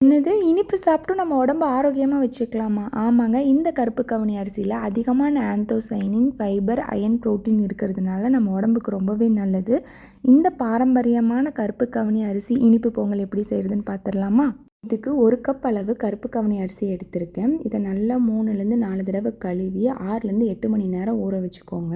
என்னது இனிப்பு சாப்பிட்டும் நம்ம உடம்ப ஆரோக்கியமாக வச்சுக்கலாமா? ஆமாங்க. இந்த கருப்பு கவுனி அரிசியில் அதிகமான ஆந்தோசைனின், ஃபைபர், அயன், புரோட்டீன் இருக்கிறதுனால நம்ம உடம்புக்கு ரொம்பவே நல்லது. இந்த பாரம்பரியமான கருப்பு கவுனி அரிசி இனிப்பு பொங்கல் எப்படி செய்கிறதுன்னு பார்த்துடலாமா? இதுக்கு 1 கப் அளவு கருப்பு கவுனி அரிசி எடுத்திருக்கேன். இதை நல்லா 3லேருந்து 4 தடவை கழுவி 6லேருந்து 8 மணி நேரம் ஊற வச்சுக்கோங்க.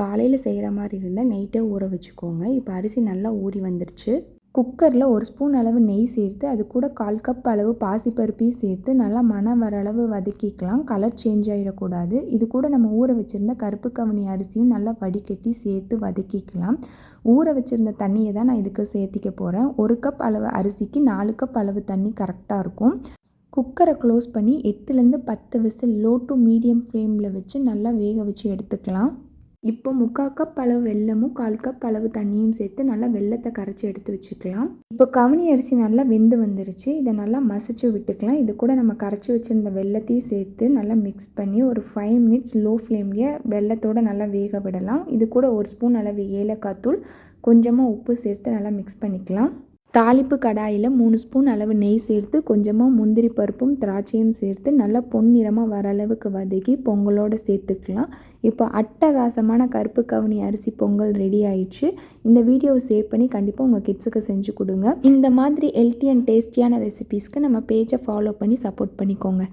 காலையில் செய்கிற மாதிரி இருந்தால் நைட்டே ஊற வச்சுக்கோங்க. இப்போ அரிசி நல்லா ஊறி வந்துருச்சு. குக்கரில் 1 ஸ்பூன் அளவு நெய் சேர்த்து அது கூட 1/4 கப் அளவு பாசிப்பருப்பையும் சேர்த்து நல்லா மணம் வர அளவு வதக்கிக்கலாம். கலர் சேஞ்ச் ஆகிடக்கூடாது. இது கூட நம்ம ஊற வச்சுருந்த கருப்பு கவுனி அரிசியும் நல்லா வடிகட்டி சேர்த்து வதக்கிக்கலாம். ஊற வச்சுருந்த தண்ணியை தான் நான் இதுக்கு சேர்த்திக்க போகிறேன். 1 கப் அளவு அரிசிக்கு 4 கப் அளவு தண்ணி கரெக்டாக இருக்கும். குக்கரை க்ளோஸ் பண்ணி 8லேருந்து 10 விசில் லோ டு மீடியம் ஃப்ளேமில் வச்சு நல்லா வேக வச்சு எடுத்துக்கலாம். இப்போ 3/4 கப் அளவு வெல்லமும் 1/4 கப் அளவு தண்ணியும் சேர்த்து நல்லா வெல்லத்தை கரைச்சி எடுத்து வச்சுக்கலாம். இப்போ கவுனி அரிசி நல்லா வெந்து வந்துருச்சு. இதை நல்லா மசிச்சு விட்டுக்கலாம். இது கூட நம்ம கரைச்சி வச்சுருந்த வெல்லத்தையும் சேர்த்து நல்லா மிக்ஸ் பண்ணி ஒரு 5 மினிட்ஸ் லோ ஃப்ளேம்லேயே வெல்லத்தோடு நல்லா வேக விடலாம். இது கூட 1 ஸ்பூன் அளவு ஏலக்காய் தூள், கொஞ்சமாக உப்பு சேர்த்து நல்லா மிக்ஸ் பண்ணிக்கலாம். தாளிப்பு கடாயில் 3 ஸ்பூன் அளவு நெய் சேர்த்து கொஞ்சமாக முந்திரி பருப்பும் திராட்சையும் சேர்த்து நல்லா பொன்னிறமாக வர அளவுக்கு வதக்கி பொங்கலோடு சேர்த்துக்கலாம். இப்போ அட்டகாசமான கருப்பு கவுனி அரிசி பொங்கல் ரெடி ஆயிடுச்சு. இந்த வீடியோவை சேவ் பண்ணி கண்டிப்பாக உங்கள் கிட்ஸுக்கு செஞ்சு கொடுங்க. இந்த மாதிரி ஹெல்த்தி அண்ட் டேஸ்டியான ரெசிபீஸ்க்கு நம்ம பேஜை ஃபாலோ பண்ணி சப்போர்ட் பண்ணிக்கோங்க.